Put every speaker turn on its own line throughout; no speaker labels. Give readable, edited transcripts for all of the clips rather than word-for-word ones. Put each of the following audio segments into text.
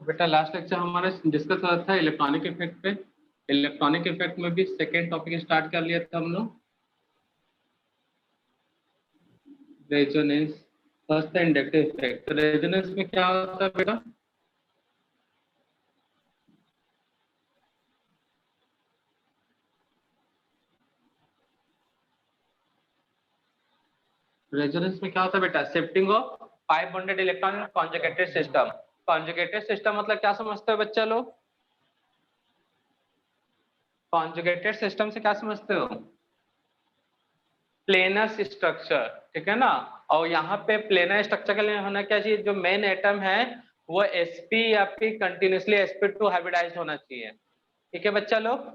बेटा last lecture हमारा discuss हुआ था इलेक्ट्रॉनिक इफेक्ट पे। इलेक्ट्रॉनिक इफेक्ट में भी सेकेंड टॉपिक स्टार्ट कर लिया था हम लोग, रेजोनेंस। फर्स्ट है इंडक्टिव इफेक्ट। रेजोनेंस में क्या होता है बेटा? रेजोनेंस में क्या होता है बेटा? Shifting of 5 bonded electron in conjugated system. Conjugated system मतलब क्या समझते हो बच्चा लोग? कॉन्जुगेटेड सिस्टम से क्या समझते हो? प्लेनर स्ट्रक्चर, ठीक है ना। और यहाँ पे प्लेनर स्ट्रक्चर के लिए होना क्या चाहिए? जो मेन एटम है वो sp या फिर कंटिन्यूसली sp2 हाइब्रिडाइज्ड होना चाहिए, ठीक है बच्चा लोग।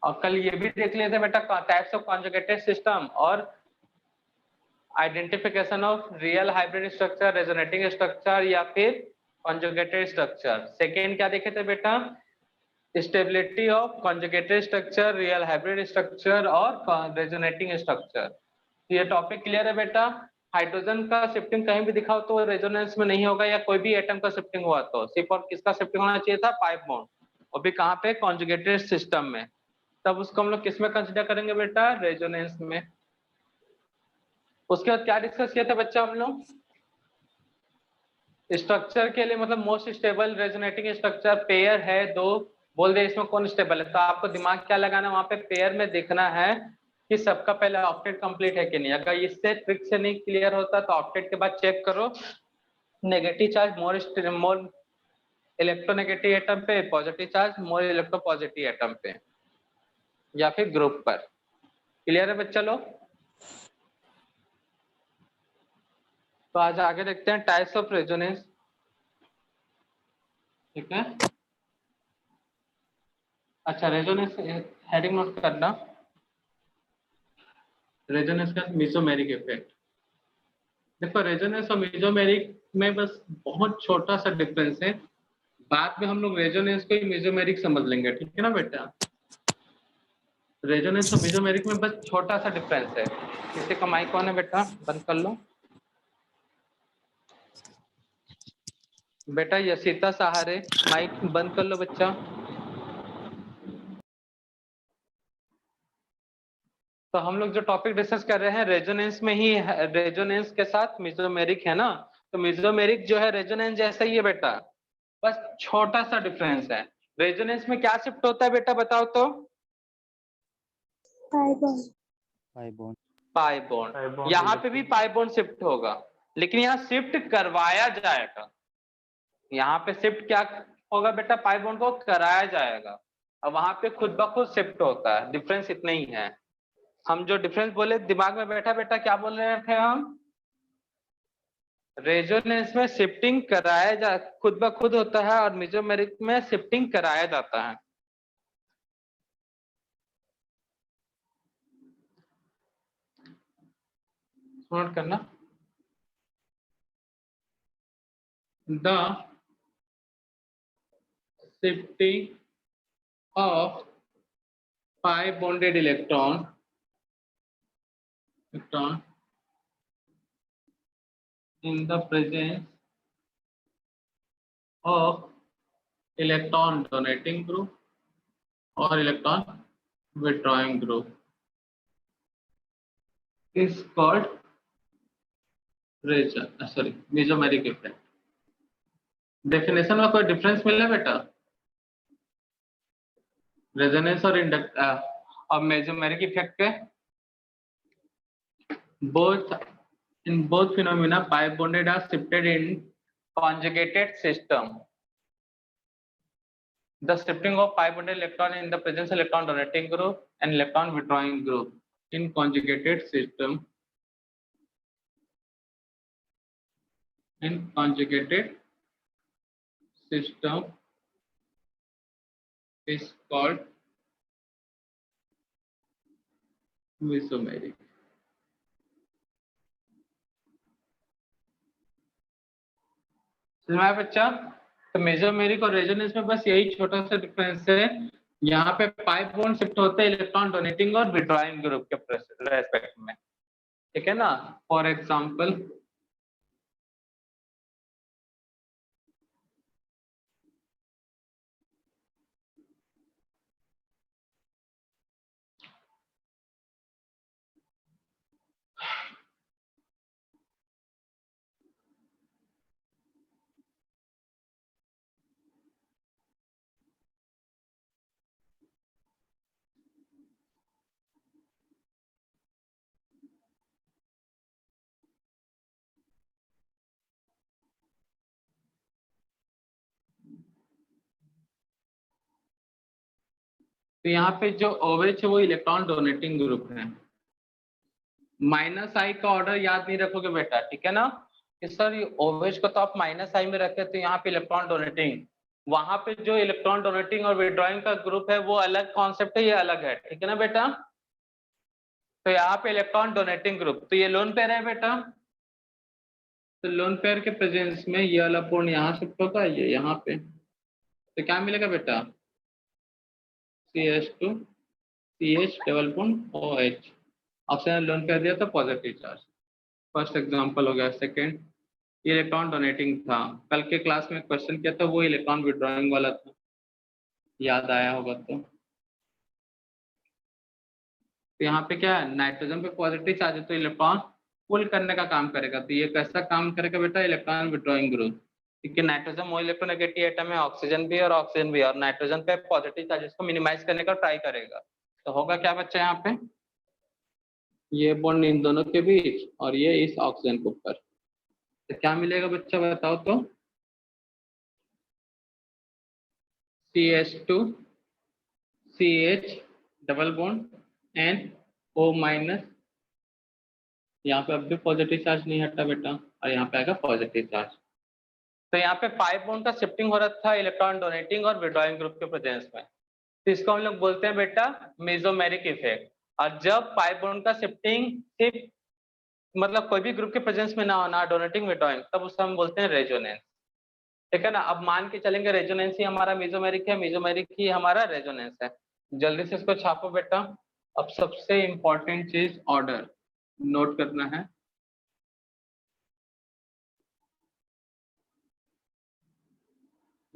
और कल ये भी देख लेते बेटा टाइप्स ऑफ कॉन्जुगेटेड सिस्टम और identification of real hybrid structure, resonating structure या फिर कॉन्जुगेटेड स्ट्रक्चर। सेकेंड क्या देखे थे बेटा? Stability of conjugated structure, real hybrid structure और रेजोनेटिंग स्ट्रक्चर। ये टॉपिक क्लियर है बेटा? हाइड्रोजन का शिफ्टिंग कहीं भी दिखाओ तो रेजोनेंस में नहीं होगा, या कोई भी एटम का शिफ्टिंग हुआ तो सिर्फ और किसका शिफ्टिंग होना चाहिए था? 5 बॉन्ड, और भी कहाँ पे? कॉन्जुगेटेड सिस्टम में। तब उसको हम लोग किस में कंसिडर करेंगे बेटा? रेजोनेंस में। उसके बाद क्या डिस्कस किया था बच्चा हम लोग? स्ट्रक्चर के लिए मतलब most stable resonating structure pair है दो, बोल दे इसमें कौन स्टेबल है। तो आपको दिमाग क्या लगाना, वहां पे पेयर में देखना है कि सबका पहले ऑक्टेट कंप्लीट है कि नहीं। अगर इससे ट्रिक से नहीं क्लियर होता तो ऑक्टेट के बाद चेक करो negative charge more electronegative atom पे, positive charge more electropositive atom पे, या फिर ग्रुप पर। क्लियर है बच्चा लोग? तो आज आगे देखते हैं टाइप्स ऑफ रेजोनेंस, ठीक है। अच्छा, रेजोनेंस हेडिंग नोट करना, रेजोनेंस का मेसोमेरिक इफेक्ट। देखो रेजोनेंस और मेसोमेरिक में बस बहुत छोटा सा डिफरेंस है। बाद में हम लोग रेजोनेंस को ही मेसोमेरिक समझ लेंगे, ठीक है ना बेटा। रेजोनेंस और मेसोमेरिक में बस छोटा सा डिफरेंस है। किसी का माइक ऑन है बेटा? बंद कर लो बेटा। यशिता सहारे माइक बंद कर लो बच्चा। तो हम लोग जो टॉपिक डिस्कस कर रहे हैं रेजोनेंस में ही है, रेजोनेंस के साथ मेसोमेरिक है ना। तो मेसोमेरिक जो है रेजोनेंस जैसा ही है बेटा, बस छोटा सा डिफरेंस है। रेजोनेंस में क्या शिफ्ट होता है बेटा बताओ तो? Pi bond. यहाँ पे भी पाई बॉन्ड शिफ्ट होगा, लेकिन यहाँ शिफ्ट करवाया जाएगा। यहाँ पे शिफ्ट क्या होगा बेटा? पाई बॉन्ड को कराया जाएगा, और वहां पे खुद ब खुद शिफ्ट होता है। डिफरेंस इतना ही है। हम जो डिफरेंस बोले दिमाग में बैठा बेटा, क्या बोल रहे थे हम? रेजोनेंस में शिफ्टिंग कराया जा खुद ब खुद होता है, और मेसोमेरिक में शिफ्टिंग कराया जाता है। नोट करना, the shifting of pi bonded electron in the presence of electron donating group or electron withdrawing group is called mesomeric effect। Definition में कोई डिफरेंस मिला बेटा? रेजोनेंस और और मेसोमेरिक इफेक्ट पे in both phenomena pi bonded are shifted in conjugated system। The shifting of pi bonded electron in the presence of electron donating group and electron withdrawing group in conjugated system is called mesomeric। समझ में आया बच्चा? तो mesomeric और resonance में बस यही छोटा सा डिफरेंस है। यहाँ पे पाई बॉन्ड शिफ्ट होते हैं इलेक्ट्रॉन डोनेटिंग और विड्रॉइंग ग्रुप के रेस्पेक्ट में, ठीक है ना। फॉर एग्जांपल तो यहाँ पे जो OH है वो इलेक्ट्रॉन डोनेटिंग ग्रुप है। -I का ऑर्डर याद नहीं रखोगे बेटा, ठीक है ना, कि सर ये OH को तो आप -I में रखे तो यहाँ पे इलेक्ट्रॉन डोनेटिंग, वहां पे जो इलेक्ट्रॉन डोनेटिंग और विड्रॉइंग का ग्रुप है वो अलग कॉन्सेप्ट है, ये अलग है, ठीक है ना बेटा। तो यहाँ पे इलेक्ट्रॉन डोनेटिंग ग्रुप, तो ये लोन पेयर है बेटा। तो लोन पेयर के प्रेजेंस में ये वाला बॉन्ड यहाँ शिफ्ट होगा, ये यहाँ पे, तो क्या मिलेगा बेटा, CH2 CH double bond OH। Option lone pair दिया तो पॉजिटिव चार्ज। फर्स्ट एग्जांपल हो गया। सेकंड, ये इलेक्ट्रॉन डोनेटिंग था, कल के क्लास में क्वेश्चन किया था वो इलेक्ट्रॉन विड्रॉइंग वाला था, याद आया होगा तो। तो यहाँ पे क्या है, नाइट्रोजन पे पॉजिटिव चार्ज है तो इलेक्ट्रॉन पुल करने का काम करेगा। तो ये कैसा काम करेगा बेटा, इलेक्ट्रॉन विड्रॉइंग ग्रुप, क्योंकि नाइट्रोजन मोर इलेक्ट्रोनेगेटिव एटम है, ऑक्सीजन भी और ऑक्सीजन भी, और नाइट्रोजन पे पॉजिटिव चार्जेस को मिनिमाइज करने का ट्राई करेगा। तो होगा क्या बच्चा यहाँ पे, ये बॉन्ड इन दोनों के बीच और ये इस ऑक्सीजन के ऊपर, तो क्या मिलेगा बच्चा बताओ तो, CH2 CH double bond and O minus, यहाँ पे अब भी पॉजिटिव चार्ज नहीं हटता बेटा, और यहाँ पे आएगा पॉजिटिव चार्ज। तो यहाँ पे 5 बॉन्ड का शिफ्टिंग हो रहा था इलेक्ट्रॉन डोनेटिंग और विड्रॉइंग ग्रुप के प्रेजेंस में, तो इसको हम लोग बोलते हैं बेटा मेसोमेरिक इफेक्ट। और जब 5 बॉन्ड का शिफ्टिंग सिर्फ मतलब कोई भी ग्रुप के प्रेजेंस में ना होना, डोनेटिंग विड्रॉइंग, तब उसको हम बोलते हैं रेजोनेंस, ठीक है ना। अब मान के चलेंगे रेजोनेंस ही हमारा मेसोमेरिक है, मेसोमेरिक ही हमारा रेजोनेंस है। जल्दी से इसको छापो बेटा। अब सबसे इंपॉर्टेंट चीज ऑर्डर नोट करना है।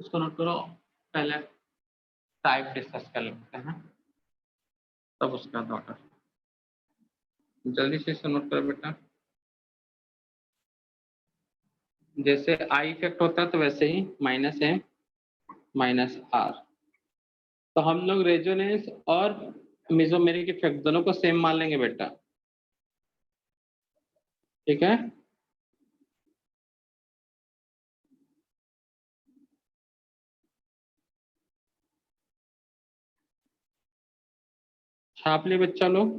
इसको नोट करो, पहले टाइप डिस्कस कर लेते हैं तब उसका ऑर्डर। जल्दी से इसको नोट करो बेटा। जैसे आई इफेक्ट होता है तो वैसे ही -M -R। तो हम लोग रेजोनेंस और मेसोमेरिक इफेक्ट दोनों को सेम मान लेंगे बेटा, ठीक है। छाप ले बच्चा लोग।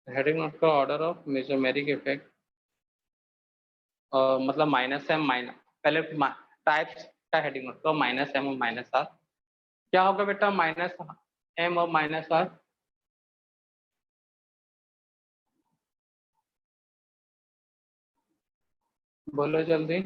हेडिंग नोट का ऑर्डर ऑफ मेसोमेरिक इफेक्ट, मतलब -M माइनस, पहले टाइप्स का हेडिंग नोट करो, -M और -R। क्या होगा बेटा -M और -R, बोलो जल्दी।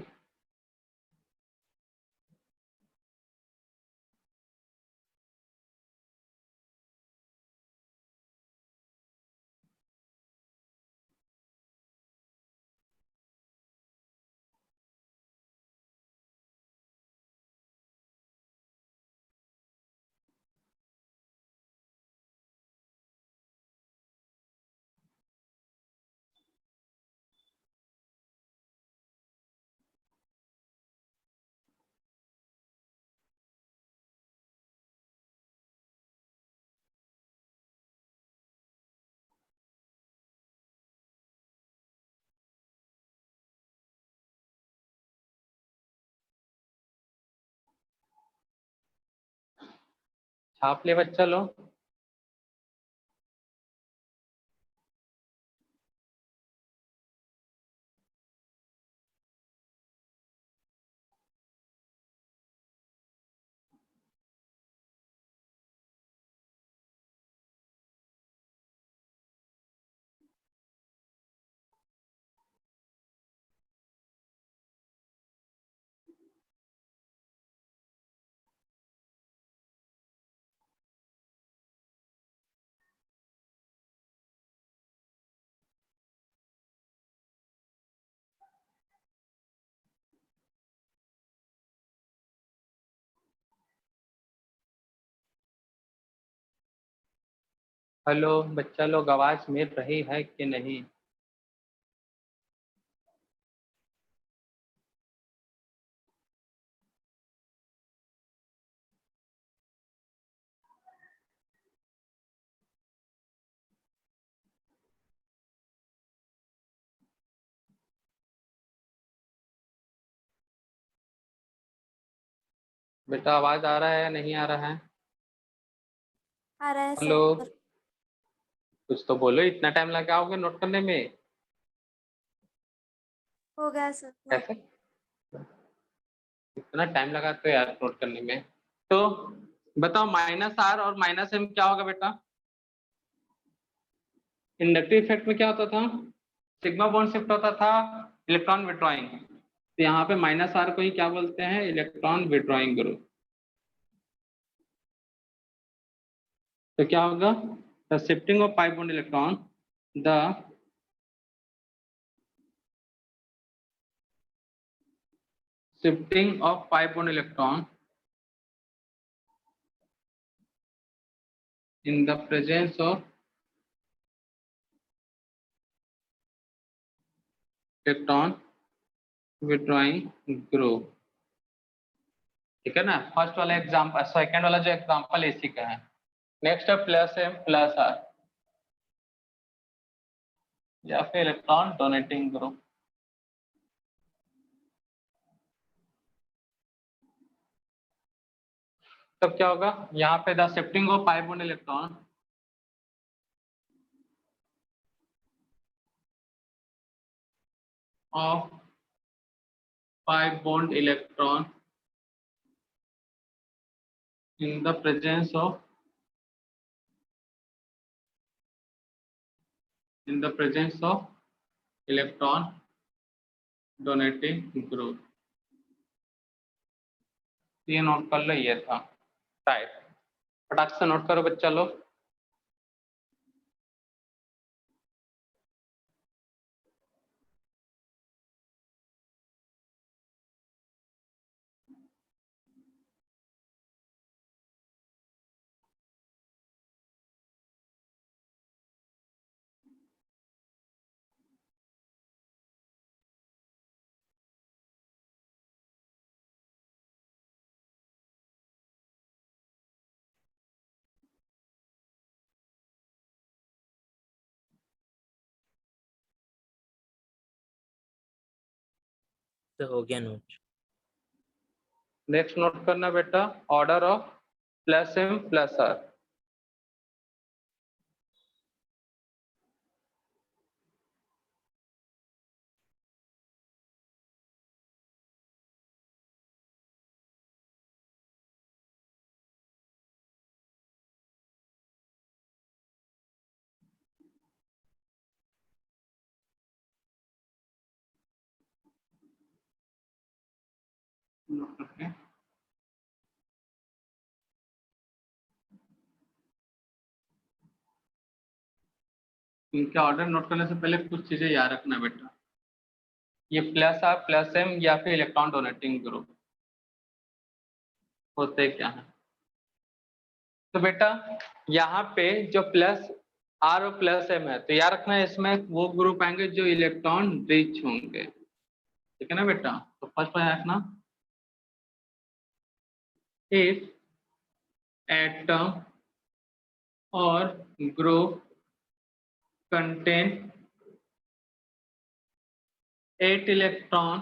छाप ले बच्चा लो। हेलो बच्चा लोग, आवाज मिल रही है कि नहीं? बेटा आवाज आ रहा है या नहीं आ रहा है?
आ रहा है
हेलो,
सर।
कुछ तो बोलो, इतना टाइम लगा आओगे नोट करने में?
हो गया सर नोट।
कैसे इतना टाइम लगा तो यार नोट करने में? तो बताओ, -r और -m क्या होगा बेटा? इंडक्टिव इफेक्ट में क्या होता था? सिग्मा बॉन्ड शिफ्ट होता था, इलेक्ट्रॉन विड्रॉइंग। तो यहाँ पे -r को ही क्या बोलते हैं? Electron withdrawing group. तो क्या होगा? The shifting of pi bond electron, the shifting of pi bond electron in the presence of electron withdrawing group। ठीक है ना? फर्स्ट वाला एग्जांपल, सेकंड वाला जो एग्जांपल इसी का है। नेक्स्ट है +m +r या फिर इलेक्ट्रॉन डोनेटिंग ग्रुप। तब क्या होगा? यहाँ पे the shifting of pi bond electron of pi bond electron in the presence of electron donating group। ये नोट कर लो, ये था टाइप। फटाक से नोट करो बच्चा लोग।
तो हो गया नोट।
नेक्स्ट नोट करना बेटा, ऑर्डर ऑफ +m +r। इनके ऑर्डर नोट करने से पहले कुछ चीजें याद रखना बेटा। ये +r +m या फिर इलेक्ट्रॉन डोनेटिंग ग्रुप होते क्या है? तो बेटा यहाँ पे जो +r और +m है, तो याद रखना इसमें वो ग्रुप आएंगे जो इलेक्ट्रॉन रिच होंगे। ठीक है ना बेटा? तो फर्स्ट पर रखना, इफ एटम और group contain 8 electron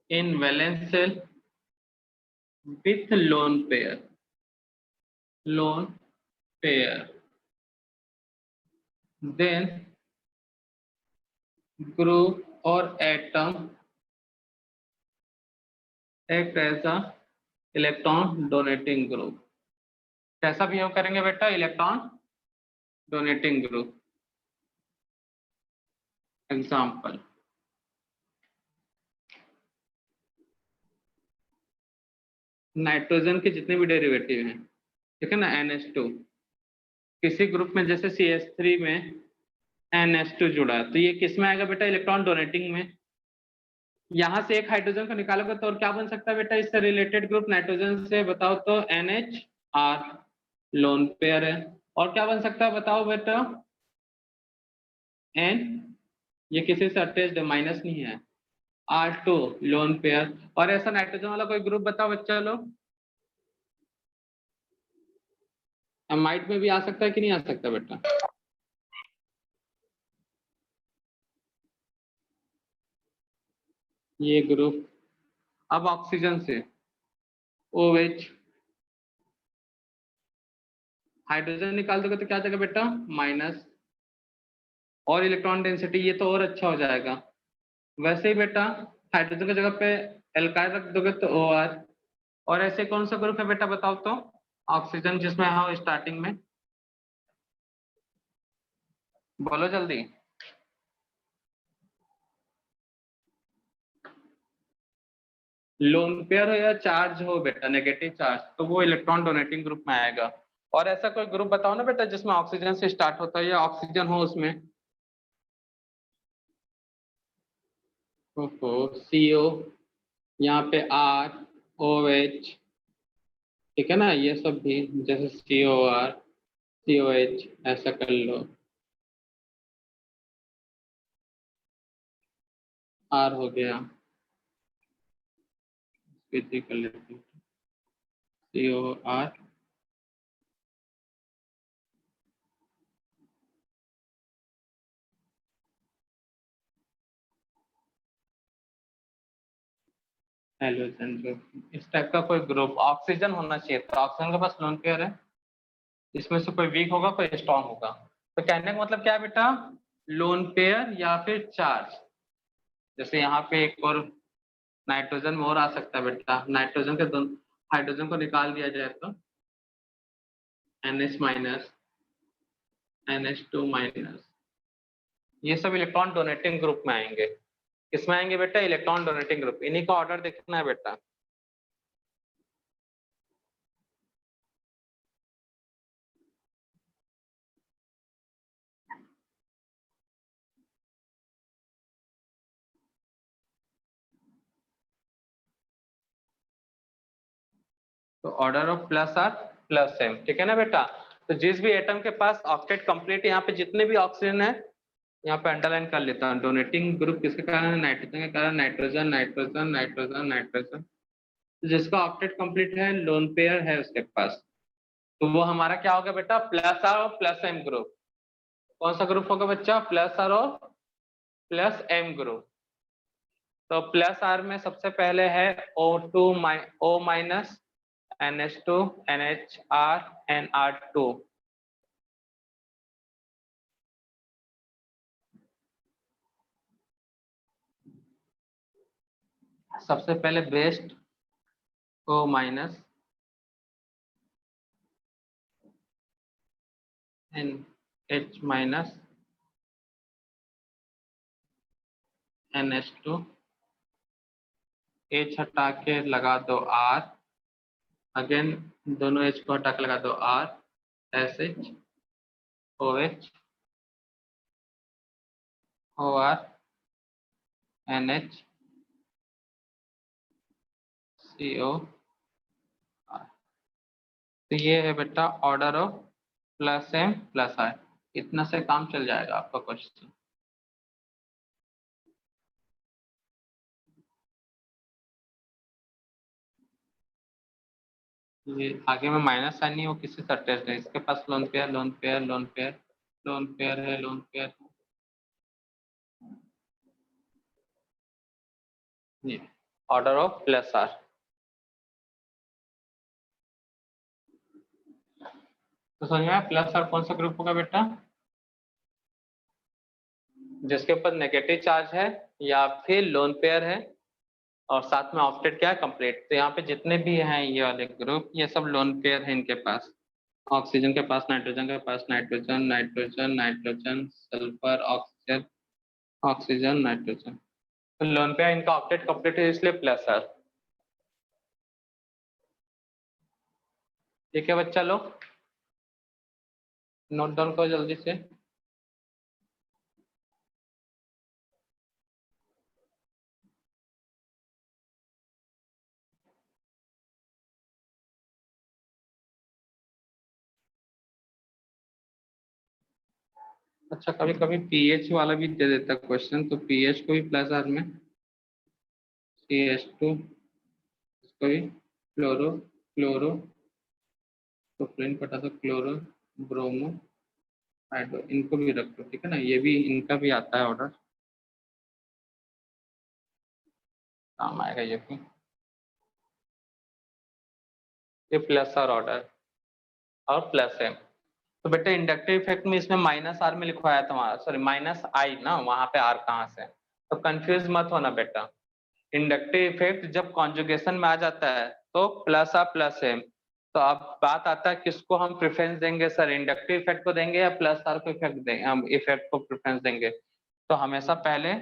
in valence shell with lone pair, then group or atom act as a electron donating group। कैसा बिहेव करेंगे बेटा? Electron donating group. Example, nitrogen के जितने भी डेरिवेटिव हैं, ठीक है ना, NH2, किसी ग्रुप में जैसे CH3 में NH2 जुड़ा है, तो ये किस में आएगा बेटा? इलेक्ट्रॉन डोनेटिंग में। यहां से एक हाइड्रोजन को निकालोगे तो और क्या बन सकता है बेटा इससे रिलेटेड ग्रुप नाइट्रोजन से? बताओ तो NHR लोन पेयर है, और क्या बन सकता है बताओ बेटा? एन, ये किसी से अटैच्ड है, माइनस नहीं है। R2 lone pair. और ऐसा नाइट्रोजन वाला कोई ग्रुप बताओ बच्चा लोग। अमाइड में भी आ सकता है कि नहीं आ सकता बेटा? ये ग्रुप। अब ऑक्सीजन से OH, हाइड्रोजन निकाल दोगे तो क्या जाएगा बेटा? माइनस। और इलेक्ट्रॉन डेंसिटी ये तो और अच्छा हो जाएगा। वैसे ही बेटा हाइड्रोजन की जगह पे एल्काइल रख दोगे तो OR। और ऐसे कौन सा ग्रुप है बेटा बताओ तो? ऑक्सीजन जिसमें हाँ स्टार्टिंग में, बोलो जल्दी। लोन पेयर हो या चार्ज हो बेटा, नेगेटिव चार्ज, तो वो इलेक्ट्रॉन डोनेटिंग ग्रुप में आएगा। और ऐसा कोई ग्रुप बताओ ना बेटा जिसमें ऑक्सीजन से स्टार्ट होता है या ऑक्सीजन हो उसमें। ओहो, CO, यहाँ पे ROH, ठीक है ना, ये सब भी जैसे COR COH ऐसा कर लो। R हो गया, फिर कर लेते हैं COR। हेलोजन ग्रुप, इस टाइप का कोई ग्रुप ऑक्सीजन होना चाहिए। तो ऑक्सीजन के पास लोन पेयर है, इसमें से कोई वीक होगा कोई स्ट्रांग होगा। तो कहने का मतलब क्या है बेटा? लोन पेयर या फिर चार्ज। जैसे यहाँ पे एक और नाइट्रोजन में और आ सकता है बेटा, नाइट्रोजन के दोनों हाइड्रोजन को निकाल दिया जाए तो NH माइनस NH2 माइनस, ये सब इलेक्ट्रॉन डोनेटिंग ग्रुप में आएंगे। किसमें आएंगे बेटा? Electron donating group. इन्हीं का ऑर्डर देखना है बेटा। तो order of plus R plus M, ठीक है ना बेटा? तो जिस भी एटम के पास ऑक्टेट कंप्लीट, यहाँ पे जितने भी ऑक्सीजन है यहाँ पे अंडरलाइन कर लेता हूँ। डोनेटिंग ग्रुप किसके कारण है? नाइट्रोजन के कारण। नाइट्रोजन नाइट्रोजन नाइट्रोजन नाइट्रोजन, तो जिसका ऑक्टेट कंप्लीट है, लोन पेयर है उसके पास, तो वो हमारा क्या होगा बेटा? प्लस R और प्लस M ग्रुप। कौन सा ग्रुप होगा बच्चा? प्लस R और प्लस M ग्रुप। तो प्लस R में सबसे पहले है O2 O minus NH2 NHR NR2। सबसे पहले best O minus NH minus NH2, H हटा के लगा दो R, अगेन दोनों H को हटा के लगा दो R, SH OH OR NH CO। तो ये है बेटा order of plus M plus I। इतना से काम चल जाएगा आपका क्वेश्चन। ये आगे में माइनस साइन नहीं, वो किसी से अटैच है। इसके पास lone pair lone pair lone pair lone pair है, लोन पेयर ये ऑर्डर ऑफ प्लस R। तो समझ में आया प्लस R कौन सा ग्रुप होगा बेटा? जिसके ऊपर नेगेटिव चार्ज है या फिर लोन पेयर है और साथ में ऑक्टेट क्या है? कंप्लीट। तो यहाँ पे जितने भी हैं ये वाले ग्रुप, ये सब लोन पेयर है इनके पास। ऑक्सीजन के पास नाइट्रोजन के पास nitrogen nitrogen nitrogen sulphur oxygen oxygen nitrogen, तो लोन पेयर इनका ऑक्टेट कंप्लीट है इसलिए प्लस R। ठीक है बच्चा लोग, नोट डाउन करो जल्दी से। अच्छा कभी कभी पीएच वाला भी दे देता क्वेश्चन, तो पीएच को भी प्लस आर में, CH2 इसको भी क्लोरो क्लोरो, प्रोपेन पटा तो क्लोरो ब्रोमो हाइड्रो, इनको भी रख दो, ठीक है ना, ये भी इनका भी आता है ऑर्डर, काम आएगा ये भी, ये प्लस आर ऑर्डर और प्लस एम। तो बेटा इंडक्टिव इफेक्ट में इसमें माइनस आर में लिखवाया था, वहां सॉरी माइनस आई ना, वहां पे आर कहाँ से, तो कंफ्यूज मत होना बेटा। इंडक्टिव इफेक्ट जब कॉन्जुगेशन में आ जाता है तो प्लस आर प्लस एम। तो अब बात आता है किसको हम प्रेफरेंस देंगे सर, इंडक्टिव इफेक्ट को देंगे या प्लस आर को इफेक्ट देंगे, हम इफेक्ट को प्रेफरेंस देंगे, तो हमेशा पहले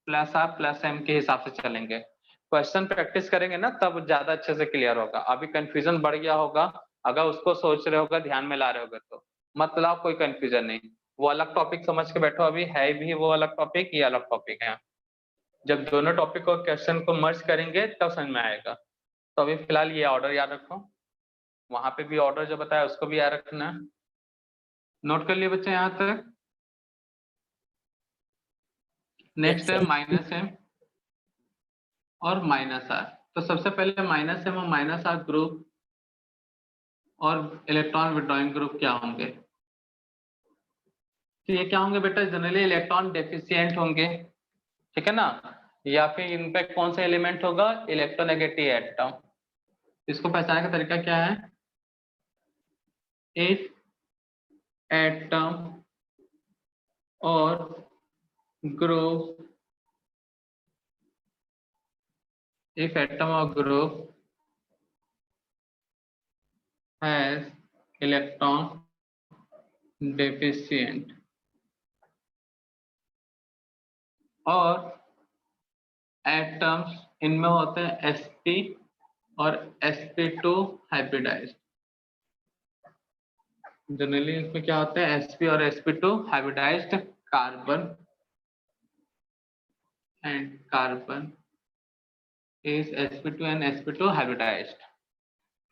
प्लस आर प्लस एम के हिसाब से चलेंगे। क्वेश्चन प्रैक्टिस करेंगे ना तब ज्यादा अच्छे से क्लियर होगा, अभी कंफ्यूजन बढ़ गया होगा, अगर उसको सोच रहे होगा ध्यान में ला रहे होगे तो मतलब कोई कंफ्यूजन नहीं, वो अलग टॉपिक समझ के बैठो, अभी है भी वो अलग टॉपिक, ये अलग टॉपिक है, जब दोनों टॉपिक और क्वेश्चन को मर्ज करेंगे तब समझ में आएगा। तो अभी फिलहाल ये ऑर्डर याद रखो, वहां पे भी ऑर्डर जो बताया उसको भी याद रखना है, नोट कर लिए बच्चे यहाँ तक।
Yes,
नेक्स्ट है
sir.
माइनस एम और माइनस आर। तो सबसे पहले माइनस एम और माइनस आर ग्रुप और इलेक्ट्रॉन विड्रॉइंग ग्रुप क्या होंगे, तो ये क्या होंगे बेटा, जनरली इलेक्ट्रॉन डेफिशिएंट होंगे, ठीक है ना, या फिर इन पे कौन सा एलिमेंट होगा, इलेक्ट्रोनेगेटिव एटम। इसको पहचानने का तरीका क्या है, इफ एटम और group, if atom or group has electron deficient और एटम्स इनमें होते हैं sp और sp2 हाइब्रिडाइज्ड, जनरली इसमें क्या होता है sp और sp2 hybridised carbon and carbon is sp2 and sp2 hybridized।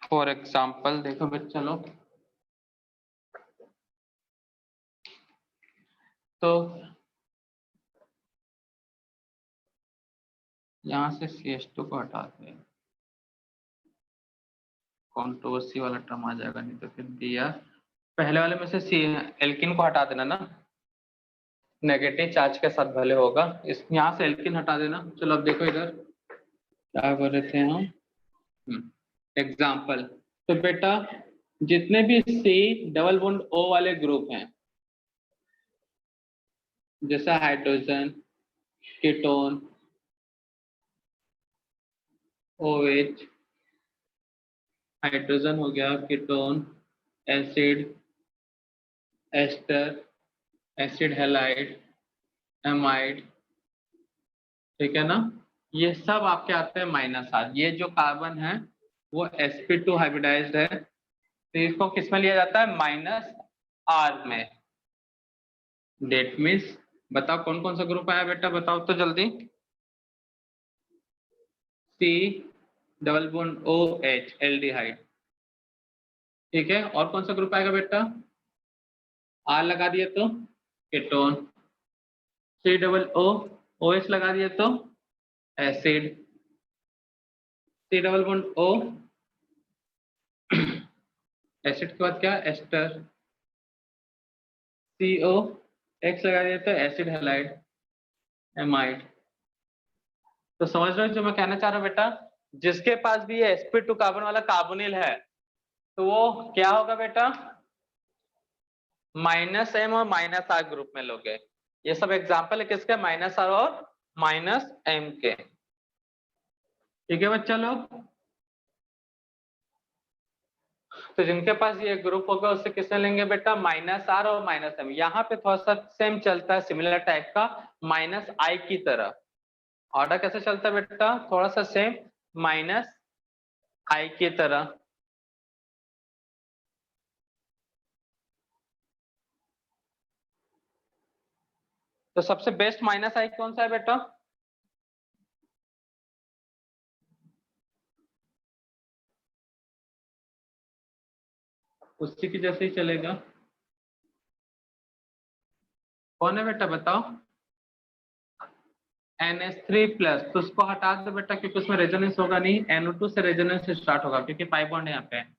For example देखो बच्चा लोग, तो यहाँ से CH2 को हटाते हैं, कॉन्ट्रोवर्सी वाला टर्म आ जाएगा, नहीं तो फिर दिया पहले वाले में से सी एल्किन को हटा देना ना, नेगेटिव चार्ज के साथ भले होगा, इस यहाँ से एल्किन हटा देना। चलो अब देखो इधर क्या कर रहे थे हम, एग्जाम्पल, तो बेटा जितने भी C डबल बॉन्ड O वाले ग्रुप हैं, जैसा हाइड्रोजन, कीटोन, OH, हाइड्रोजन हो गया, ketone, acid, ester, acid halide, amide, ठीक है ना, ये सब आपके आते हैं माइनस आर। ये जो कार्बन है वो sp2 हाइब्रिडाइज्ड है, तो इसको किस में लिया जाता है, माइनस आर में। डेट मीन्स बताओ कौन कौन सा ग्रुप आया बेटा, बताओ तो जल्दी, C double bond OH aldehyde, ठीक है, और कौन सा ग्रुप आएगा बेटा, R लगा दिए तो ketone, C double O OH लगा दिए तो acid, C double bond O acid के बाद क्या, एस्टर, CO X लगा दिए तो एसिड हैलाइड, एमाइड। तो समझ रहे हो जो मैं कहना चाह रहा हूँ बेटा, जिसके पास भी ये sp2 कार्बन वाला कार्बोनिल है तो वो क्या होगा बेटा, माइनस एम और माइनस आर ग्रुप में लोगे। ये सब एग्जांपल है किसके, माइनस आर और माइनस एम के, ठीक है बच्चा लोग। तो जिनके पास ये ग्रुप होगा उससे किसने लेंगे बेटा, माइनस आर और माइनस एम। यहाँ पे थोड़ा सा सेम चलता है, सिमिलर टाइप का, माइनस आई की तरह। ऑर्डर कैसे चलता है बेटा, थोड़ा सा सेम, माइनस आई की तरह। तो सबसे बेस्ट माइनस आई कौन सा है बेटा, उसी की जैसे ही चलेगा। कौन है बेटा बताओ? NH3+, तो उसको हटा दो बेटा क्योंकि उसमें रेजोनेंस होगा नहीं, NO2 से रेजोनेंस स्टार्ट होगा क्योंकि पाई बॉन्ड यहाँ पे है।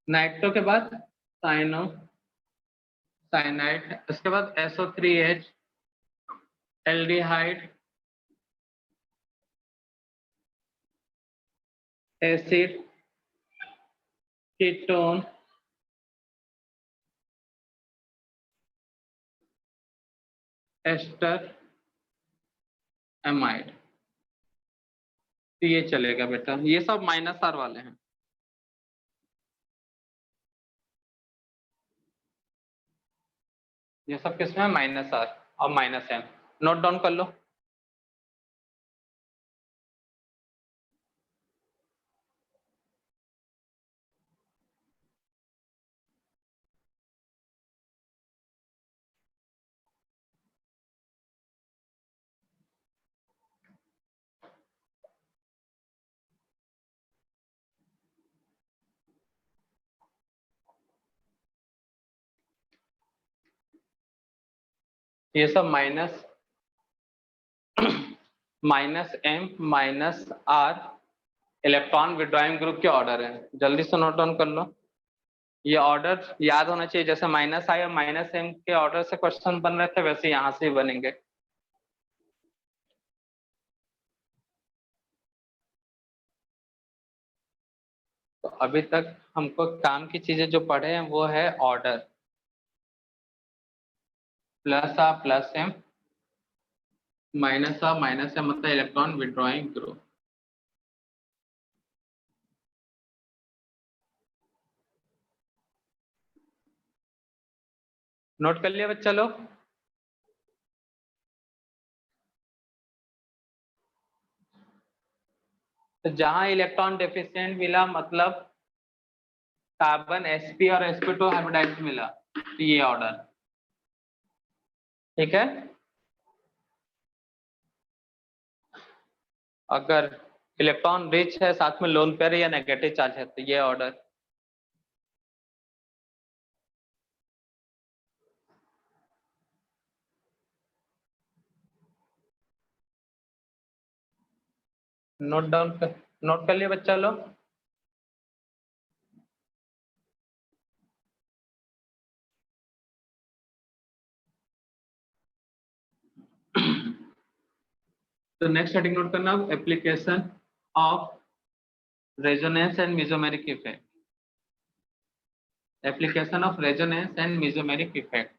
नाइट्रो के बाद साइनो साइनाइड, उसके बाद SO3H, aldehyde, acid, ketone, ester, amide. तो ये चलेगा बेटा, ये सब -R वाले हैं। ये सब किसमें है? -R और -M। नोट डाउन कर लो। ये सब -M -R electron withdrawing group के ऑर्डर है। जल्दी से नोट डाउन कर लो। ये ऑर्डर याद होना चाहिए, जैसे -I और -M के ऑर्डर से क्वेश्चन बन रहे थे वैसे यहाँ से ही बनेंगे। तो अभी तक हमको काम की चीजें जो पढ़े हैं वो है order, +R +M, -R -M मतलब इलेक्ट्रॉन विड्रॉइंग ग्रुप। नोट कर लिया बच्चा लोग? तो जहां इलेक्ट्रॉन डेफिशिएंट मिला मतलब कार्बन sp और sp2 हाइब्रिडाइज्ड मिला, तो ये ऑर्डर ठीक है। अगर इलेक्ट्रॉन रिच है, साथ में लोन पेयर या नेगेटिव चार्ज है, तो ये ऑर्डर। नोट कर लिया बच्चा लोग? तो नेक्स्ट हेडिंग नोट करना, application of resonance and mesomeric effect. Application of resonance and mesomeric effect.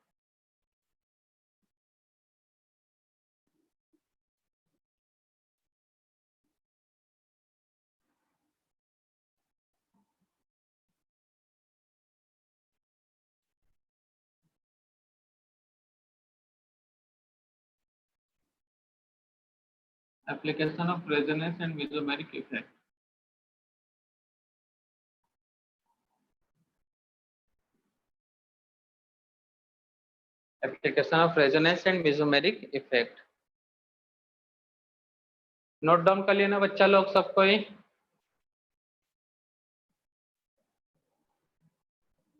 Application of resonance and mesomeric effect. Application of resonance and mesomeric effect. Note down कर लिया ना बच्चा लोग सबको ही?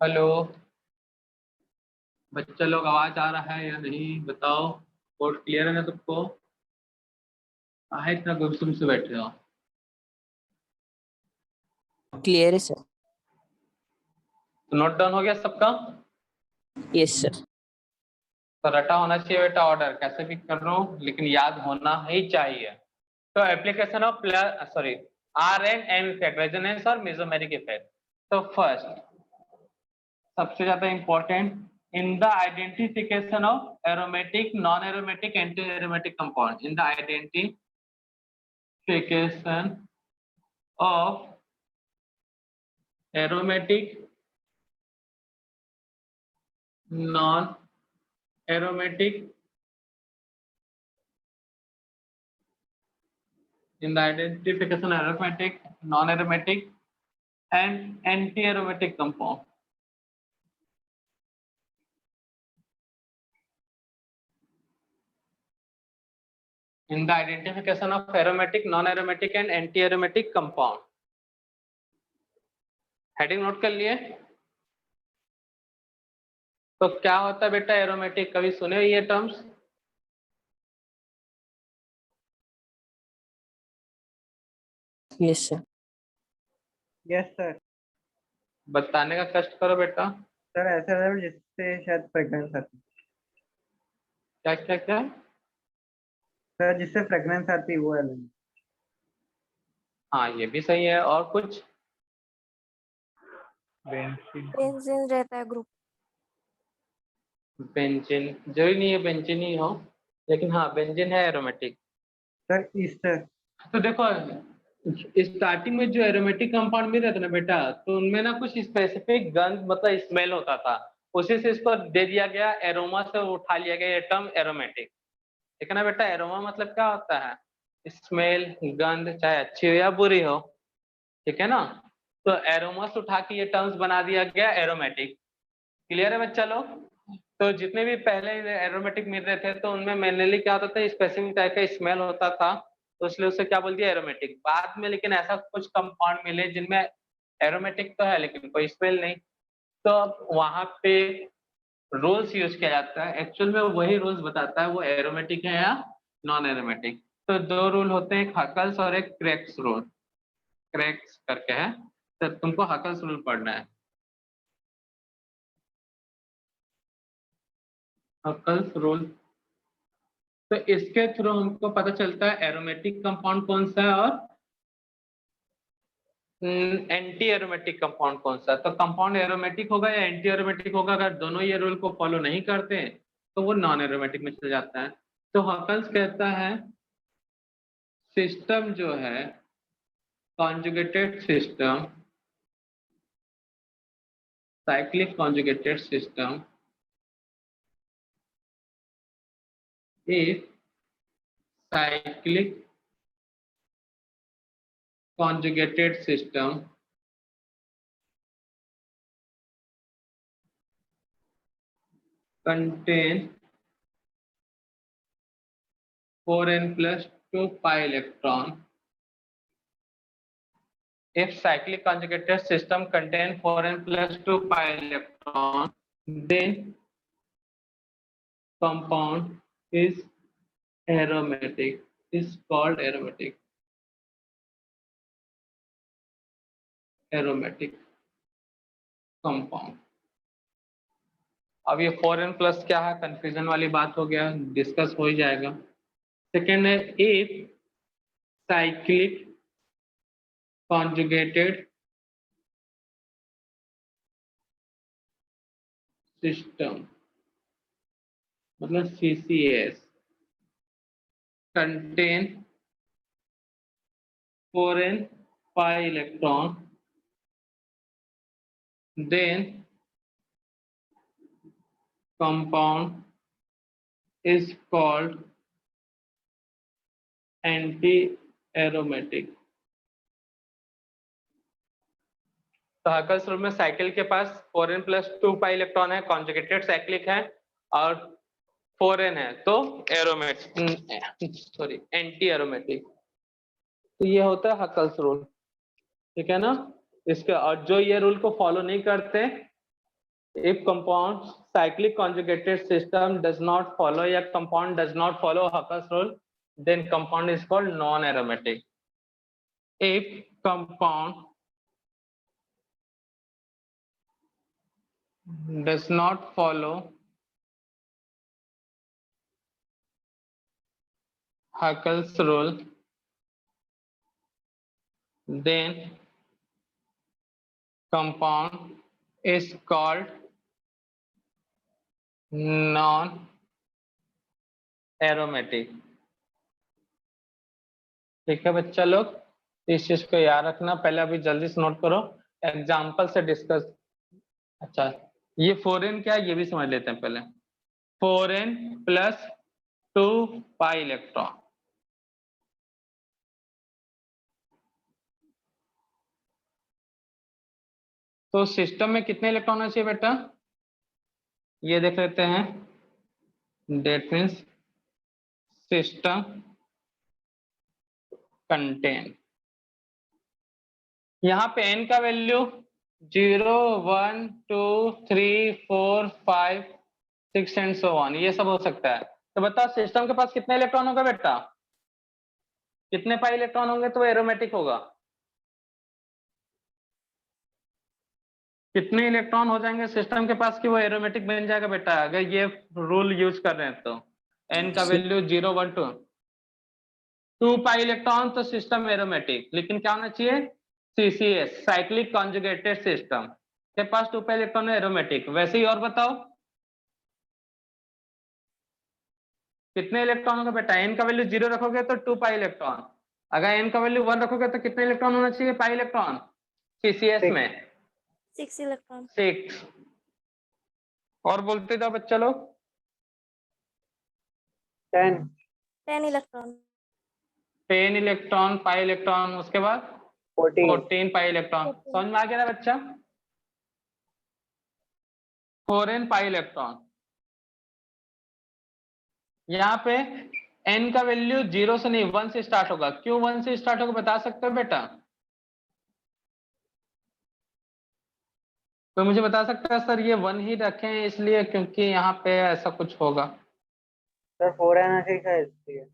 हेलो बच्चा लोग, आवाज आ रहा है या नहीं बताओ? कोड क्लियर है ना सबको? आहे इतना गुमसुम से बैठे हो?
क्लियर है सर।
तो नोट डाउन हो गया सबका?
Yes sir.
तो रटा होना चाहिए बेटा ऑर्डर, कैसे भी कर रहा हूँ लेकिन याद होना ही चाहिए। तो application of R and M effect, resonance और मेसोमेरिक इफेक्ट। तो फर्स्ट सबसे ज्यादा important, in the identification of aromatic, non-aromatic, anti-aromatic compound, in the identification of aromatic, non-aromatic, in the identification of aromatic, non-aromatic and anti-aromatic compound. In the identification of aromatic, non-aromatic and anti-aromatic compound. Heading note कर लिए? तो क्या होता है बेटा aromatic, कभी सुने हो ये terms?
Yes, sir.
Yes sir.
बताने का कष्ट करो बेटा।
सर ऐसा है जिससे शायद फ्रेगनेंस आती।
क्या क्या क्या?
सर जिससे फ्रेगनेंस आती है वो एलिमेंट।
हाँ ये भी सही है, और कुछ?
बेंजीन।
बेंजीन रहता है ग्रुप।
बेंजीन जरूरी नहीं है बेंजीन ही हो, लेकिन हाँ बेंजीन है एरोमेटिक।
Sir Easter.
तो देखो स्टार्टिंग में जो एरोमेटिक कंपाउंड मिल रहे थे ना बेटा, तो उनमें ना कुछ स्पेसिफिक गंध मतलब स्मेल होता था, उसी से इसको दे दिया गया एरोमा, से उठा लिया गया ये टर्म एरोमेटिक। ठीक है ना बेटा, एरोमा मतलब क्या होता है? स्मेल, गंध, चाहे अच्छी हो या बुरी हो। ठीक है ना, तो एरोमा से उठा के ये टर्म्स बना दिया गया एरोमेटिक। क्लियर है बच्चा लोग? तो जितने भी पहले एरोमेटिक मिल रहे थे तो उनमें मेनली क्या होता था, स्पेसिफिक टाइप का स्मेल होता था, तो इसलिए उसे क्या बोल दिया एरोमेटिक। बाद में लेकिन ऐसा कुछ कंपाउंड मिले जिनमें एरोमेटिक तो है लेकिन कोई स्मेल नहीं, तो अब वहां पे रूल्स यूज किया जाता है, एक्चुअल में वही रूल्स बताता है वो एरोमेटिक है या नॉन एरोमेटिक। तो दो रूल होते हैं, एक हकल्स और एक क्रेक्स रूल। क्रेक्स करके है, तो तुमको हकल्स रूल पढ़ना है। हकल्स रूल, तो इसके थ्रू हमको पता चलता है एरोमेटिक कंपाउंड कौन सा है और एंटी एरोमेटिक कंपाउंड कौन सा है। तो कंपाउंड एरोमेटिक होगा या एंटी एरोमेटिक होगा, अगर दोनों ये रूल को फॉलो नहीं करते तो वो नॉन एरोमेटिक में चल जाता है। तो हकल्स कहता है सिस्टम जो है conjugated system, cyclic conjugated system is cyclic conjugated system contain 4n plus 2 pi electron. If cyclic conjugated system contain 4n plus 2 pi electron, then compound is aromatic, is called aromatic. Aromatic compound. अब ये 4n plus क्या है, confusion वाली बात हो गया, discuss हो ही जाएगा। सेकेंड है इफ साइक्लिक conjugated system मतलब CCS contain 4n pi electron, then compound is called anti-aromatic. तो हकल्स रूल में साइकिल के पास 4n plus 2 pi इलेक्ट्रॉन है, कॉन्जुगेटेड साइक्लिक है और 4n है, तो एरोमेटिक, सॉरी एंटी एरोमेटिक। तो ये होता है हकल्स रूल। ठीक है ना, इसके और जो ये रूल को फॉलो नहीं करते, if compound cyclic conjugated system does not follow या compound does not follow Huckel's rule, then compound is called non-aromatic. If compound does not follow Huckel's rule, then compound is called non-aromatic. ठीक है बच्चा लोग, इस चीज को याद रखना। पहले अभी जल्दी से नोट करो, एग्जाम्पल से डिस्कस। अच्छा ये 4n क्या है ये भी समझ लेते हैं पहले। 4n प्लस 2 पाई इलेक्ट्रॉन, तो सिस्टम में कितने इलेक्ट्रॉन होना चाहिए बेटा, ये देख लेते हैं। दैट मीन्स सिस्टम कंटेन, यहाँ पे n का वैल्यू 0 1 2 3 4 5 6 एंड सो ऑन, ये सब हो सकता है। तो बताओ सिस्टम के पास कितने इलेक्ट्रॉन होगा बेटा? कितने पाई इलेक्ट्रॉन होंगे तो एरोमेटिक होगा? कितने इलेक्ट्रॉन हो जाएंगे सिस्टम के पास कि वो एरोमेटिक बन जाएगा बेटा, अगर ये रूल यूज कर रहे हैं तो? एन का वैल्यू 0 1 2 पाई इलेक्ट्रॉन तो सिस्टम एरोमेटिक, लेकिन क्या होना चाहिए? सीसीएस, साइक्लिक कॉन्जुगेटेड सिस्टम के पास 2 पाई इलेक्ट्रॉन एरोमेटिक। वैसे ही और बताओ कितने इलेक्ट्रॉन होगा बेटा? एन का वैल्यू 0 रखोगे तो 2 पाई इलेक्ट्रॉन, अगर एन का वैल्यू 1 रखोगे तो कितने इलेक्ट्रॉन होना चाहिए पाई इलेक्ट्रॉन सीसीएस में?
6 इलेक्ट्रॉन।
6। और बोलते जाओ बच्चा लोग।
10 इलेक्ट्रॉन।
10 इलेक्ट्रॉन पाई इलेक्ट्रॉन, उसके बाद 14 पाई इलेक्ट्रॉन। समझ में आ गया ना बच्चा? 4n pi electron. यहाँ पे n का वैल्यू 0 से नहीं 1 से स्टार्ट होगा। क्यों 1 से स्टार्ट होगा बता सकते हो बेटा? तो मुझे बता सकता है सर ये 1 ही रखें इसलिए क्योंकि यहाँ पे ऐसा कुछ होगा।
सर 4 आना चाहिए इसलिए।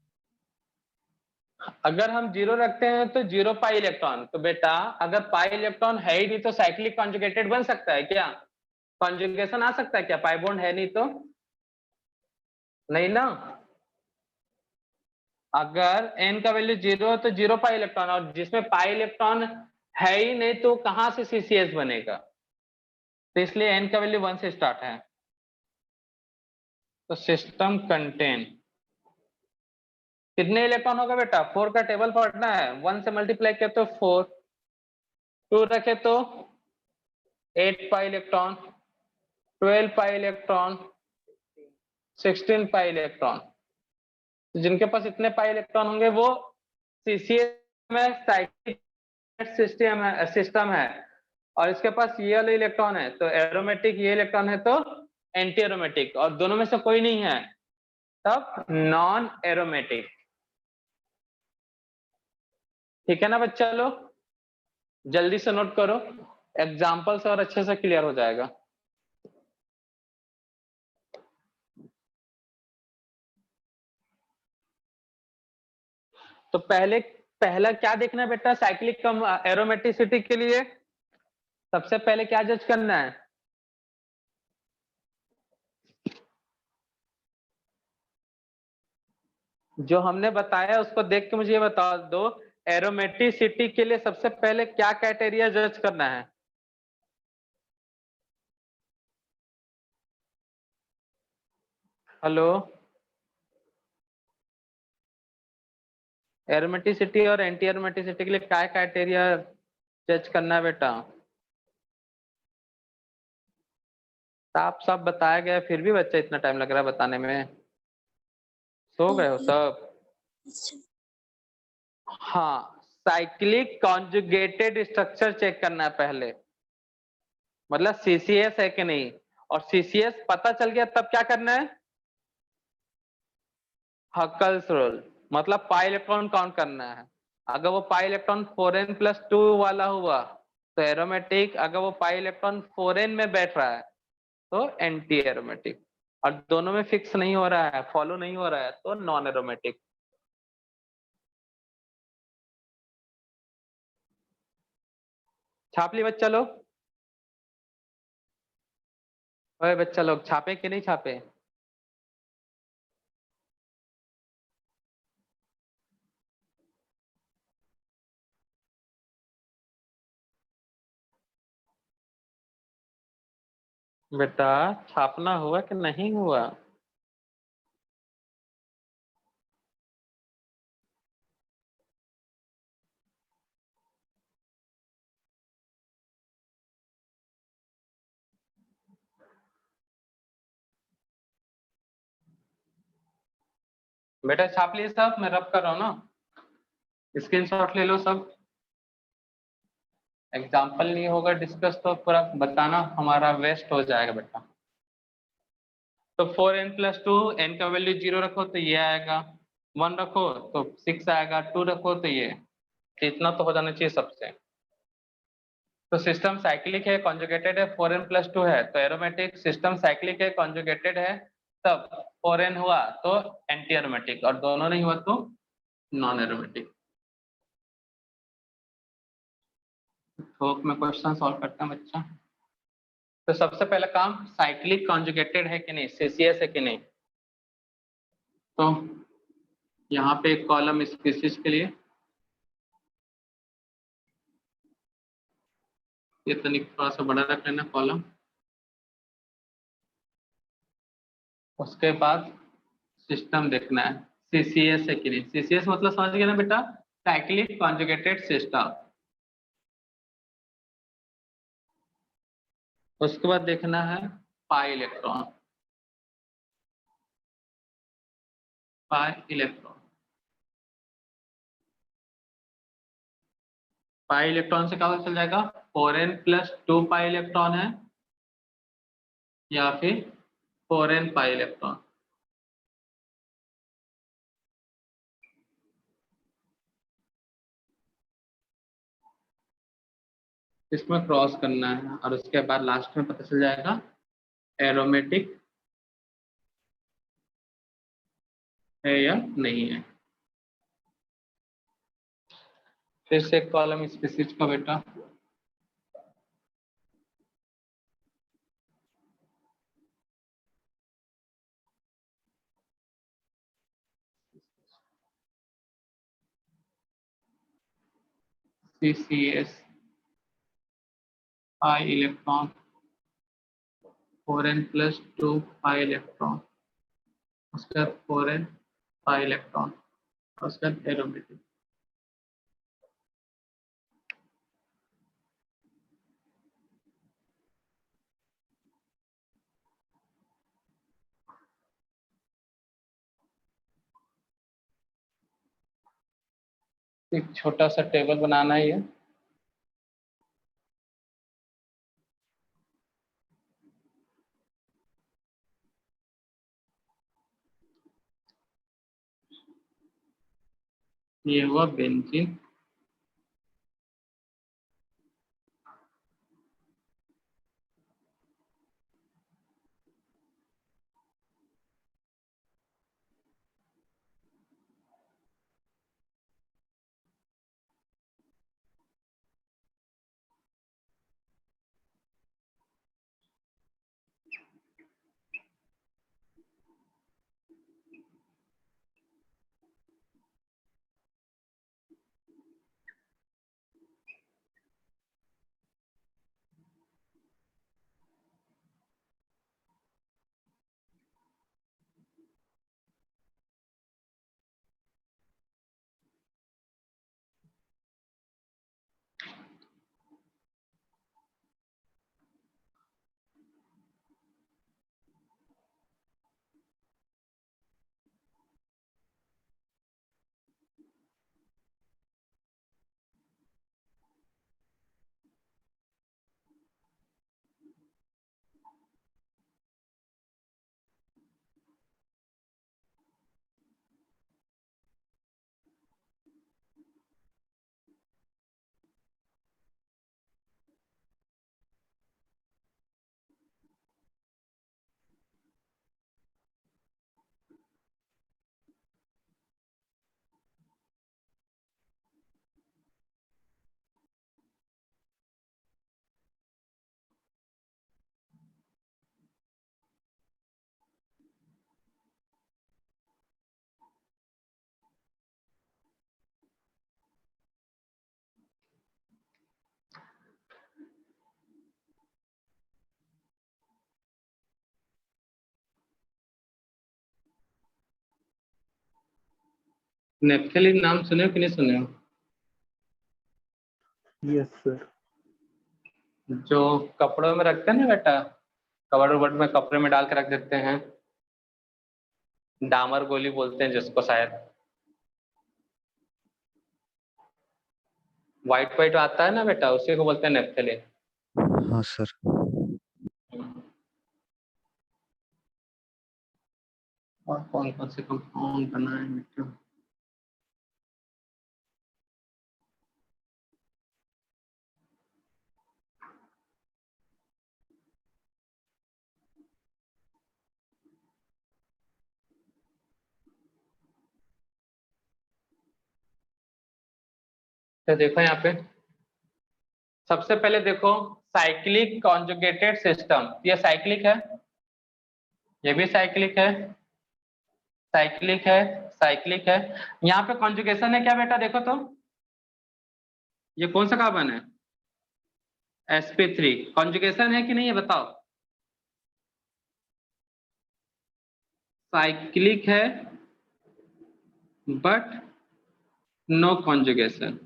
अगर हम 0 रखते हैं तो 0 पाई इलेक्ट्रॉन, तो बेटा अगर पाई इलेक्ट्रॉन है ही नहीं तो साइक्लिक कॉन्जुगेटेड बन सकता है क्या? कॉन्जुगेशन आ सकता है क्या? पाई बॉन्ड है नहीं तो नहीं ना। अगर n का वैल्यू 0 है तो 0 पाई इलेक्ट्रॉन, और जिसमें पाई इलेक्ट्रॉन है ही नहीं तो कहां से सीसीएस बनेगा? तो इसलिए n का वैल्यू 1 से स्टार्ट है। तो सिस्टम कंटेन कितने इलेक्ट्रॉन होगा बेटा? 4 का टेबल पढ़ना है। 1 से मल्टीप्लाई किया तो 4, 2 रखे तो 8 pi electron, 12 pi electron, 16 pi electron. जिनके पास इतने पाई इलेक्ट्रॉन होंगे वो सीसीएस में साइक्लिक सिस्टम है, और इसके पास ये वाले इलेक्ट्रॉन है तो एरोमेटिक, ये इलेक्ट्रॉन है तो एंटी एरोमेटिक, और दोनों में से कोई नहीं है तब नॉन एरोमेटिक। ठीक है ना बच्चा लोग? जल्दी से नोट करो, एग्जाम्पल से और अच्छे से क्लियर हो जाएगा। तो पहला क्या देखना है बेटा साइक्लिक एरोमेटिसिटी के लिए? सबसे पहले क्या जज करना है? जो हमने बताया उसको देख के मुझे ये बता दो, एरोमेटिसिटी के लिए सबसे पहले क्या क्राइटेरिया जज करना है? हेलो, एरोमेटिसिटी और एंटी एरोमेटिसिटी के लिए क्या क्राइटेरिया जज करना है बेटा? साफ साफ बताया गया फिर भी बच्चा इतना टाइम लग रहा है बताने में। सो गए हो सब? हाँ, साइक्लिक कॉन्जुगेटेड स्ट्रक्चर चेक करना है पहले, मतलब सीसीएस है कि नहीं, और सीसीएस पता चल गया तब क्या करना है? हकल्स रूल, मतलब पाई इलेक्ट्रॉन काउंट करना है। अगर वो पाई इलेक्ट्रॉन 4n+2 वाला हुआ तो एरोमेटिक, अगर वो पाई इलेक्ट्रॉन 4n में बैठ रहा है तो एंटी एरोमेटिक, और दोनों में फिक्स नहीं हो रहा है, फॉलो नहीं हो रहा है तो नॉन एरोमेटिक। छाप ली बच्चा लोग? ओए बच्चा लोग छापे कि नहीं छापे? बेटा छापना हुआ कि नहीं हुआ? बेटा छाप लिए सब? मैं रब कर रहा हूँ ना, स्क्रीनशॉट ले लो सब। एग्जाम्पल नहीं होगा डिस्कस तो पूरा बताना हमारा वेस्ट हो जाएगा बेटा। तो 4n+2, n का वैल्यू 0 रखो तो ये आएगा, 1 रखो तो 6 आएगा, 2 रखो तो ये, इतना तो हो जाना चाहिए सबसे। तो सिस्टम साइक्लिक है, कॉन्जुगेटेड है, 4n+2 है, तो एरोमेटिक सिस्टम साइक्लिक है, कॉन्जुगेटेड है, तब 4n हुआ तो एंटी एरोमेटिक, और दोनों नहीं हुआ तो नॉन एरोमेटिक। थोक में क्वेश्चन सॉल्व करता हूं बच्चा। तो सबसे पहला काम साइक्लिक कॉन्जुगेटेड है कि नहीं, सीसीएस है कि नहीं। तो यहाँ पे एक कॉलम स्पीसीज के लिए, ये तनिक थोड़ा सा बड़ा रख लेना कॉलम। उसके बाद सिस्टम देखना है सीसीएस है कि नहीं। सीसीएस मतलब समझ गया ना बेटा, साइक्लिक कॉन्जुगेटेड सिस्टम। उसके बाद देखना है pi electron, pi electron. Pi electron से क्या पता चल जाएगा, 4n+2 पाई इलेक्ट्रॉन है या फिर 4n पाई इलेक्ट्रॉन। इसमें क्रॉस करना है और उसके बाद लास्ट में पता चल जाएगा एरोमेटिक है या नहीं है। फिर से कॉलम स्पीसीज का बेटा, CCS pi electron, 4n+2 pi electron, उसके बाद 4n पाई इलेक्ट्रॉन, उसके बाद एरोमेटिक। एक छोटा सा टेबल बनाना है ये हुआ बेंजीन। नेप्थेलिन नाम सुने हो कि नहीं सुने हो?
Yes sir.
जो कपड़ों में रखते हैं ना बेटा, कवर उबर में कपड़े में डाल के रख देते हैं, डामर गोली बोलते हैं जिसको, शायद व्हाइट व्हाइट आता है ना बेटा, उसी को बोलते हैं नेप्थेलिन।
हाँ सर।
और कौन कौन से कंपाउंड बनाए बेटा, तो देखो यहाँ पे सबसे पहले देखो साइक्लिक कॉन्जुगेटेड सिस्टम, ये साइक्लिक है, ये भी साइक्लिक है, साइक्लिक है, साइक्लिक है। यहाँ पे कॉन्जुगेशन है क्या बेटा, देखो तो ये कौन सा कार्बन है, sp3। कॉन्जुगेशन है कि नहीं ये बताओ, साइक्लिक है but no conjugation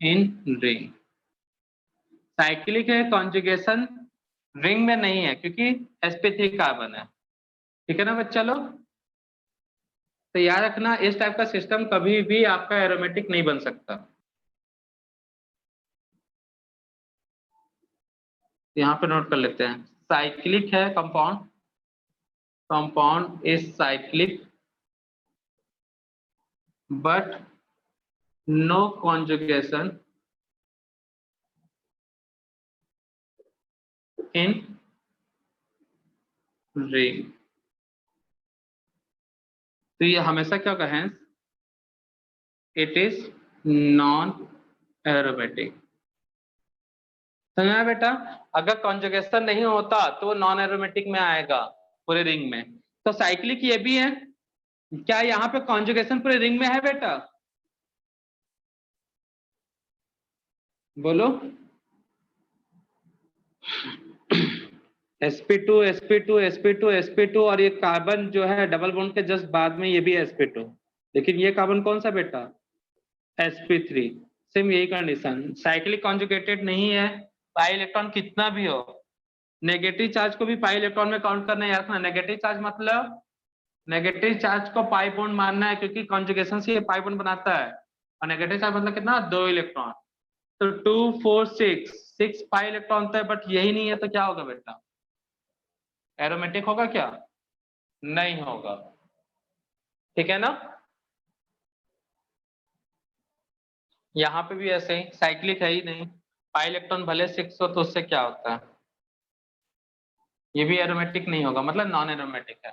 in ring. Cyclic है, कॉन्जुगेशन रिंग में नहीं है क्योंकि sp3 कार्बन है, ठीक है ना बच्चा लोग। तो याद रखना इस टाइप का सिस्टम कभी भी आपका एरोमेटिक नहीं बन सकता। यहाँ पे नोट कर लेते हैं, साइक्लिक है compound, compound is cyclic but no conjugation in ring. तो ये हमेशा क्या कहें, इट इज नॉन एरोमेटिक। समझा बेटा, अगर कॉन्जुगेशन नहीं होता तो वो नॉन एरोमेटिक में आएगा पूरे रिंग में। तो साइक्लिक ये भी है, क्या यहाँ पे कॉन्जुगेशन पूरे रिंग में है बेटा, बोलो। sp2 sp2 sp2 sp2 और ये कार्बन जो है डबल बॉन्ड के जस्ट बाद में ये भी sp2, लेकिन ये कार्बन कौन सा बेटा, sp3। सेम यही कंडीशन, साइक्लिक कॉन्जुगेटेड नहीं है, पाई इलेक्ट्रॉन कितना भी हो, नेगेटिव चार्ज को भी पाई इलेक्ट्रॉन में काउंट करना है याद रखना। नेगेटिव चार्ज मतलब नेगेटिव चार्ज को पाई बॉन्ड मानना है क्योंकि कॉन्जुगेशन से ये पाई बॉन्ड बनाता है, और नेगेटिव चार्ज मतलब कितना, 2 इलेक्ट्रॉन। तो 2 4 6 पाई इलेक्ट्रॉन तो है, बट यही नहीं है तो क्या होगा बेटा, एरोमेटिक होगा क्या, नहीं होगा, ठीक है ना। यहाँ पे भी ऐसे ही साइक्लिक है ही नहीं, पाई इलेक्ट्रॉन भले 6 हो तो उससे क्या होता है, ये भी एरोमेटिक नहीं होगा, मतलब नॉन एरोमेटिक है।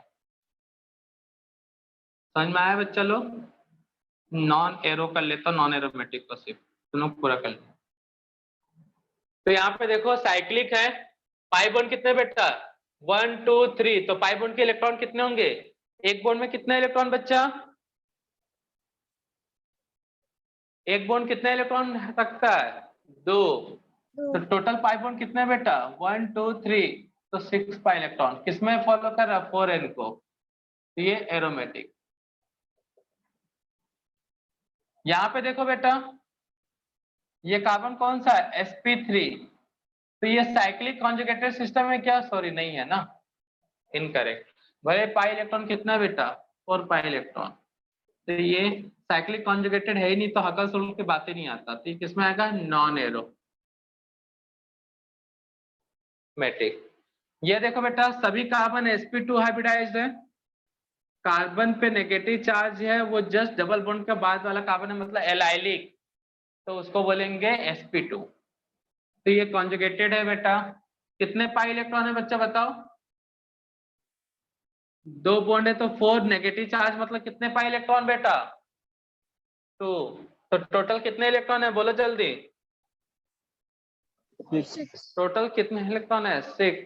समझ में आया बच्चा लोग, नॉन एरो कर लेता, नॉन एरोमेटिक को सिर्फ दोनों पूरा कर लेता। तो यहाँ पे देखो साइक्लिक है, पाई बॉन्ड कितने बेटा, 1 2 3, तो पाई बॉन्ड के इलेक्ट्रॉन कितने होंगे, एक बॉन्ड में कितने इलेक्ट्रॉन बच्चा, एक बॉन्ड कितने इलेक्ट्रॉन रखता है, 2। तो टोटल पाई बॉन्ड कितने बेटा, 1 2 3, तो 6 पाई इलेक्ट्रॉन किसमें फॉलो कर रहा है, 4n को, तो ये एरोमेटिक। यहाँ पे देखो बेटा ये कार्बन कौन सा है, sp3, तो ये साइक्लिक कॉन्जुगेटेड सिस्टम है क्या, सॉरी नहीं है ना, इनकरेक्ट। भले पाई इलेक्ट्रॉन कितना बेटा, 4 पाई इलेक्ट्रॉन, तो ये साइक्लिक कॉन्जुगेटेड है ही नहीं, तो हकल रूल की बात ही नहीं आता, तो किसमें आएगा, नॉन एरोमेटिक। ये देखो बेटा सभी कार्बन sp2 हाइब्रिडाइज्ड है, कार्बन पे नेगेटिव चार्ज है, वो जस्ट डबल बॉन्ड के बाद वाला कार्बन है, मतलब एलाइलिक, तो उसको बोलेंगे sp2। तो ये कॉन्जुगेटेड है बेटा, कितने पाई इलेक्ट्रॉन है बच्चा बताओ, 2 बॉन्ड है तो 4, नेगेटिव चार्ज मतलब कितने पाई इलेक्ट्रॉन बेटा, 2। तो टोटल कितने इलेक्ट्रॉन है बोलो जल्दी, टोटल कितने इलेक्ट्रॉन है, 6।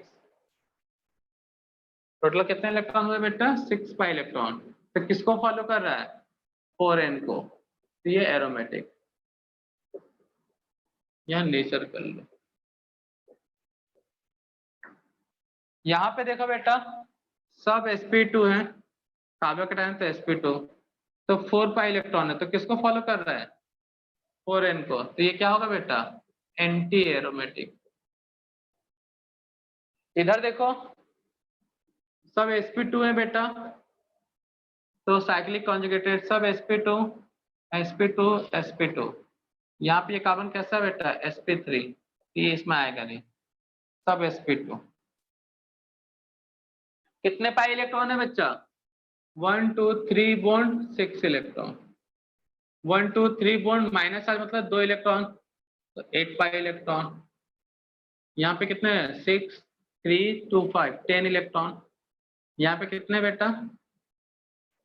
टोटल कितने इलेक्ट्रॉन हुए बेटा, 6 पाई इलेक्ट्रॉन। तो किसको फॉलो कर रहा है, 4n को, तो ये एरोमेटिक। यहाँ नेचर कर लो। यहाँ पे देखो बेटा सब sp2 है, कार्बन का टाइम तो sp2, तो 4 पाई इलेक्ट्रॉन है, तो किसको फॉलो कर रहा है, 4n को, तो ये क्या होगा बेटा, एंटी एरोमेटिक। इधर देखो सब sp2 है बेटा, तो साइक्लिक कॉन्जुगेटेड सब sp2 sp2 sp2। यहाँ पे ये कार्बन कैसा है बेटा, sp3, ये इसमें आएगा नहीं, सब sp2। कितने पाई इलेक्ट्रॉन है बच्चा, 1 2 3 bond 6 electron, 1 2 3 bond minus charge मतलब 2 इलेक्ट्रॉन, तो 8 पाई इलेक्ट्रॉन। यहाँ पे कितने 6 3 2 5 10 इलेक्ट्रॉन। यहाँ पे कितने बेटा,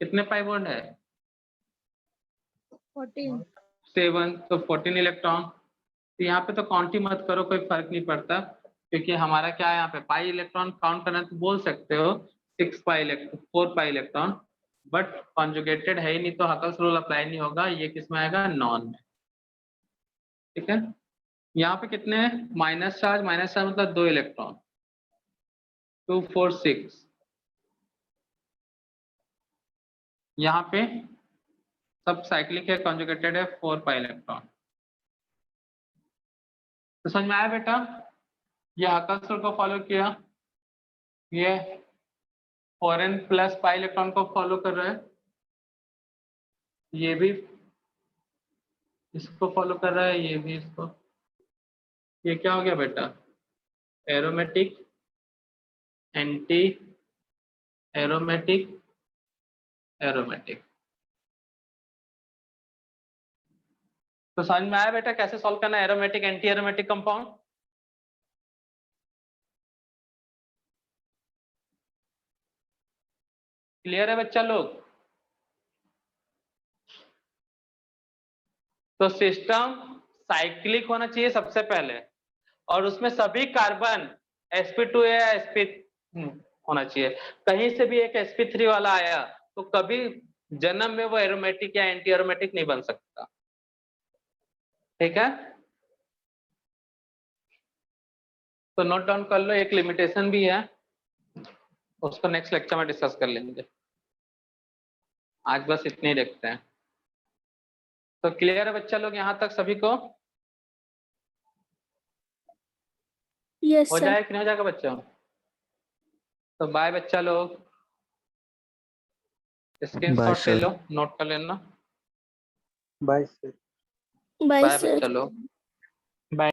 कितने पाई बॉन्ड है, 7 तो 14 इलेक्ट्रॉन। तो यहाँ पे तो काउंट ही मत करो, कोई फर्क नहीं पड़ता, क्योंकि हमारा क्या है यहाँ पे पाई इलेक्ट्रॉन काउंट करना, तो बोल सकते हो 6 pi electron 4 pi electron, but conjugated है ही नहीं तो हकल्स रूल अप्लाई नहीं होगा, ये किस में आएगा, नॉन में। ठीक है, यहाँ पे कितने माइनस चार्ज मतलब 2 इलेक्ट्रॉन, 2 4 6। यहाँ पे सब साइक्लिक है, कॉन्जुगेटेड है, 4 पाई इलेक्ट्रॉन। तो समझ में आया बेटा, ये हकल्स रूल को फॉलो किया, ये 4n प्लस पाई इलेक्ट्रॉन को फॉलो कर रहा है, ये भी इसको फॉलो कर रहा है, ये भी इसको। ये क्या हो गया बेटा, एरोमेटिक, एंटी एरोमेटिक, एरोमेटिक। तो समझ में आया बेटा कैसे सॉल्व करना है aromatic anti aromatic compound. Clear है बच्चा लोग। तो सिस्टम साइक्लिक होना चाहिए सबसे पहले, और उसमें सभी कार्बन sp2 या sp होना चाहिए। कहीं से भी एक sp3 वाला आया तो कभी जन्म में वो एरोमेटिक या एंटी एरोमेटिक नहीं बन सकता। ठीक है, तो नोट डाउन कर लो, एक लिमिटेशन भी है, उसको नेक्स्ट लेक्चर में डिस्कस कर लेंगे, आज बस इतने ही देखते हैं। तो क्लियर है बच्चा लोग यहाँ तक सभी को?
यस
हो
सर।
जाए कि नहीं हो जाएगा बच्चों? तो बाय बच्चा लोग, स्क्रीनशॉट ले लो, नोट कर लेना।
Bye sir.
Bye
bye
sir.
बच्चा लोग, बाय।